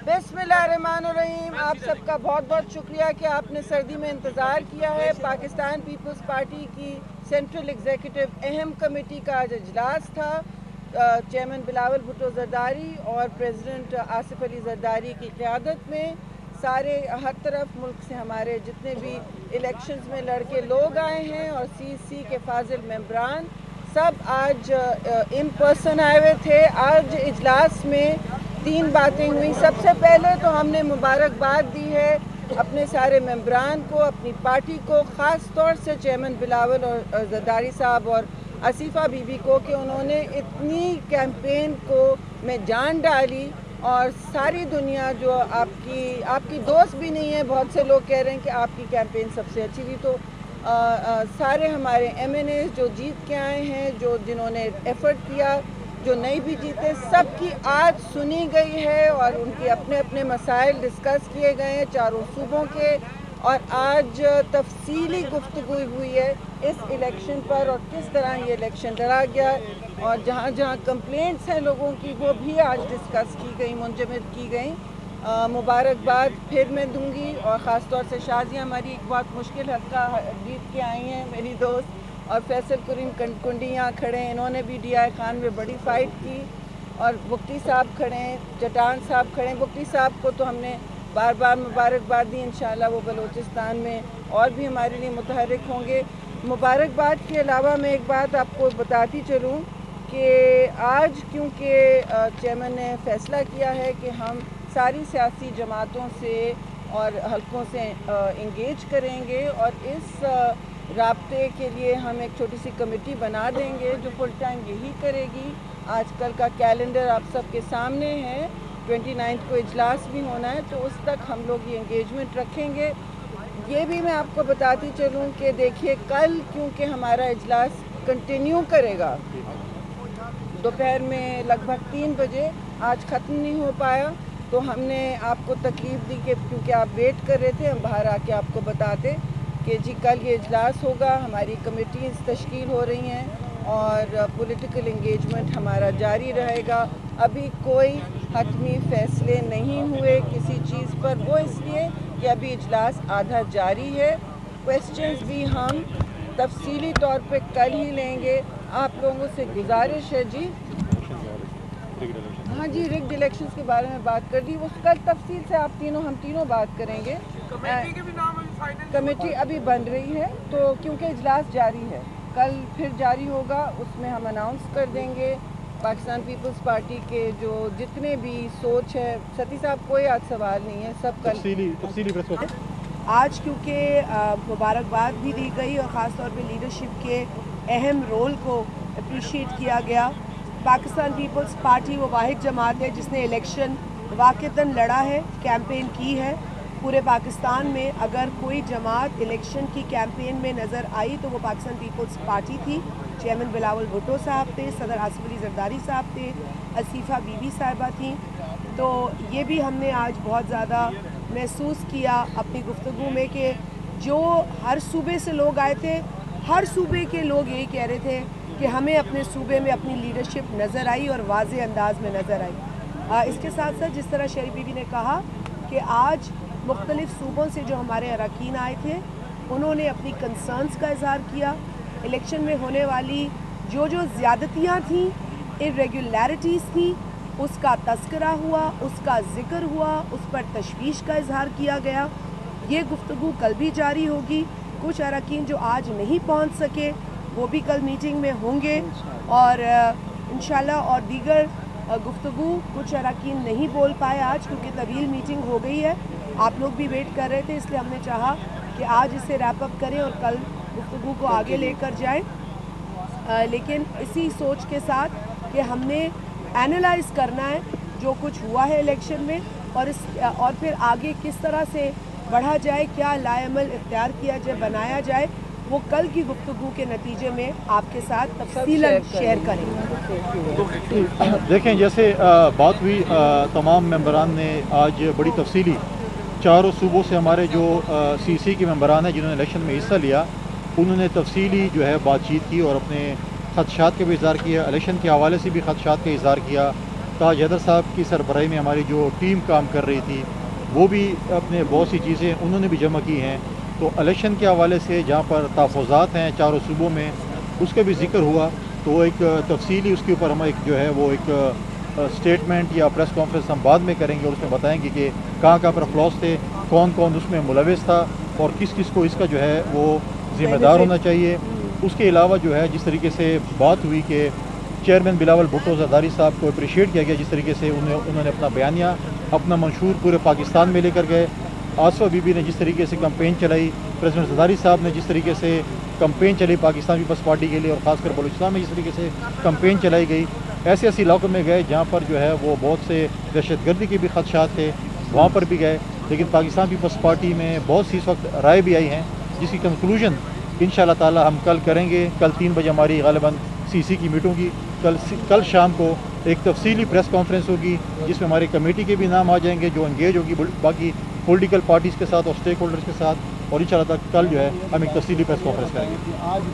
बिस्मिल्लाहिर्रहमानिर्रहीम। आप सबका बहुत बहुत शुक्रिया कि आपने सर्दी में इंतज़ार किया है। पाकिस्तान पीपल्स पार्टी की सेंट्रल एग्जीक्यूटिव अहम कमेटी का आज इजलास था। चेयरमैन बिलावल भुट्टो जरदारी और प्रेसिडेंट आसिफ अली जरदारी की क़यादत में सारे हर तरफ मुल्क से हमारे जितने भी इलेक्शंस में लड़के लोग आए हैं और CEC के फाजिल मेंबरान सब आज इन पर्सन आए हुए थे। आज इजलास में 3 बातें हुई। सबसे पहले तो हमने मुबारकबाद दी है अपने सारे मेंबरान को, अपनी पार्टी को, ख़ास तौर से चेयरमैन बिलावल और जरदारी साहब और आसिफा बीबी को कि उन्होंने इतनी कैंपेन को में जान डाली और सारी दुनिया जो आपकी दोस्त भी नहीं है, बहुत से लोग कह रहे हैं कि आपकी कैंपेन सबसे अच्छी थी। तो सारे हमारे MNAs जो जीत के आए हैं, जिन्होंने एफ़र्ट किया, जो नहीं भी जीते, सबकी आज सुनी गई है और उनके अपने अपने मसाइल डिस्कस किए गए हैं चारों सूबों के। और आज तफसीली गुफ्तगू हुई है इस इलेक्शन पर और किस तरह ये इलेक्शन लड़ा गया और जहाँ जहाँ कंप्लेंट्स हैं लोगों की वो भी आज डिस्कस की गई, मुंजमद की गई। मुबारकबाद फिर मैं दूंगी और ख़ास तौर से शाजिया हमारी एक बहुत मुश्किल हल्का जीत के आई हैं, मेरी दोस्त, और फैसल करीम कुंडी यहाँ खड़े हैं, इन्होंने भी DI खान में बड़ी फ़ाइट की। और बुख्ती साहब खड़े हैं, चटान साहब खड़े हैं। बुख्ती साहब को तो हमने बार बार मुबारकबाद दी, इंशाल्लाह वो बलूचिस्तान में और भी हमारे लिए मुतहरिक होंगे। मुबारकबाद के अलावा मैं एक बात आपको बताती चलूँ कि आज क्योंकि चेयरमैन ने फ़ैसला किया है कि हम सारी सियासी जमातों से और हल्कों से इंगेज करेंगे और इस राब्ते के लिए हम एक छोटी सी कमेटी बना देंगे जो फुल टाइम यही करेगी। आजकल का कैलेंडर आप सबके सामने है, 29 को इजलास भी होना है, तो उस तक हम लोग ये इंगेजमेंट रखेंगे। ये भी मैं आपको बताती चलूँ कि देखिए कल क्योंकि हमारा इजलास कंटिन्यू करेगा दोपहर में लगभग 3 बजे, आज ख़त्म नहीं हो पाया, तो हमने आपको तकलीफ़ दी कि क्योंकि आप वेट कर रहे थे, हम बाहर आके आपको बताते कि जी कल ये इजलास होगा, हमारी कमेटीज़ तश्कील हो रही हैं और पॉलिटिकल इंगेजमेंट हमारा जारी रहेगा। अभी कोई हतमी फ़ैसले नहीं हुए किसी चीज़ पर, वो इसलिए कि अभी इजलास आधा जारी है। क्वेश्चंस भी हम तफसीली तौर पे कल ही लेंगे। आप लोगों से गुजारिश है जी, हाँ जी, रिग्ड इलेक्शंस के बारे में बात कर दी, उस कल तफसील से हम तीनों बात करेंगे। कमेटी के भी नाम अभी फाइनल, कमेटी अभी बन रही है, तो क्योंकि इजलास जारी है, कल फिर जारी होगा, उसमें हम अनाउंस कर देंगे। पाकिस्तान पीपल्स पार्टी के जो जितने भी सोच है, सती साहब कोई आज सवाल नहीं है, सब कल तफसीली आज क्योंकि मुबारकबाद भी दी गई और ख़ास तौर पे लीडरशिप के अहम रोल को अप्रिशिएट किया गया। पाकिस्तान पीपल्स पार्टी वो वाहिद जमात है जिसने इलेक्शन वाक़तन लड़ा है, कैंपेन की है। पूरे पाकिस्तान में अगर कोई जमात इलेक्शन की कैंपेन में नज़र आई तो वो पाकिस्तान पीपल्स पार्टी थी। चेयरमैन बिलावल भुट्टो साहब थे, सदर आसिफ अली जरदारी साहब थे, आसिफा बीबी साहिबा थी। तो ये भी हमने आज बहुत ज़्यादा महसूस किया अपनी गुफ्तगू में कि जो हर सूबे से लोग आए थे, हर सूबे के लोग यही कह रहे थे कि हमें अपने सूबे में अपनी लीडरशिप नज़र आई और वाज़े अंदाज में नज़र आई। इसके साथ साथ जिस तरह शरीफ बीबी ने कहा कि आज मुख्तलिफ़ सूबों से जो हमारे अरकान आए थे उन्होंने अपनी कंसर्न्स का इजहार किया। इलेक्शन में होने वाली जो ज़्यादतियाँ थीं, इर्रेगुलरिटीज़ थी, उसका तस्करा हुआ, उसका ज़िक्र हुआ, उस पर तशवीश का इजहार किया गया। ये गुफ्तगू कल भी जारी होगी। कुछ अरकान जो आज नहीं पहुँच सके वो भी कल मीटिंग में होंगे और इंशाल्लाह और दीगर गुफ्तगू कुछ अरकान नहीं बोल पाए आज क्योंकि तवील मीटिंग हो गई है। आप लोग भी वेट कर रहे थे, इसलिए हमने चाहा कि आज इसे रैप अप करें और कल गुफ्तगू को आगे लेकर जाएं। लेकिन इसी सोच के साथ कि हमने एनालाइज़ करना है जो कुछ हुआ है इलेक्शन में और फिर आगे किस तरह से बढ़ा जाए, क्या लाएअमल इख्तियार किया जाए, बनाया जाए, वो कल की गुफ्तगू के नतीजे में आपके साथ तफसीलन शेयर करेंगे। देखें जैसे बात हुई, तमाम मेंबरान ने आज बड़ी तफसीली चारों सूबों से हमारे जो CEC के मेंबरान हैं जिन्होंने इलेक्शन में हिस्सा लिया, उन्होंने तफसीली जो है बातचीत की और अपने खदशात का भी इज़हार किया, इलेक्शन के हवाले से भी खदशात का इज़हार किया। تاج حیدر صاحب کی سربراہی میں ہماری جو ٹیم کام کر رہی تھی وہ بھی اپنے بہت سی چیزیں انہوں نے بھی جمع کی ہیں. تو الیکشن کے حوالے سے جہاں پر تحفظات ہیں چاروں صوبوں میں اس کا بھی ذکر ہوا, تو ایک تفصیلی اس کے اوپر ہم ایک جو ہے وہ ایک اسٹیٹمنٹ یا پریس کانفرنس ہم بعد میں کریں گے اور اس میں بتائیں گے کہ کہاں کہاں پر فلاس تھے, کون کون اس میں ملوث تھا اور کس کس کو اس کا جو ہے وہ ذمہ دار ہونا چاہیے. اس کے علاوہ جو ہے جس طریقے سے بات ہوئی کہ چیئرمین بلاول بھٹو زرداری صاحب کو اپریشیٹ کیا گیا, جس طریقے سے انہوں نے اپنا بیانیہ اپنا منشور پورے پاکستان میں لے کر گئے. آصفہ بی بی نے جس طریقے سے کمپین چلائی, پریزیڈنٹ زرداری صاحب نے جس طریقے سے کمپین چلی پاکستان پیپلز پارٹی کے لیے اور خاص کر بلوچستان میں جس طریقے سے کمپین چلائی گئی, ایسے ایسے علاقوں میں گئے جہاں پر جو ہے وہ بہت سے دہشت گردی کے بھی خدشات تھے, وہاں پر بھی گئے. لیکن پاکستان پیپلز پارٹی میں بہت سی اس وقت رائے بھی آئی ہیں جس کی کنکلوژن انشاءاللہ تعالی ہم کل کریں گے. کل 3 بجے ہماری غالباً سی سی کی میٹنگ ہوگی. کل شام کو ایک تفصیلی پریس کانفرنس ہوگی جس میں ہماری کمیٹی کے بھی نام آ جائیں گے جو انگیج ہوگی باقی پولیٹیکل پارٹیز کے ساتھ اور اسٹیک ہولڈرز کے ساتھ, اور انشاءاللہ کل جو ہے ہم ایک تفصیلی پریس کانفرنس کریں گے.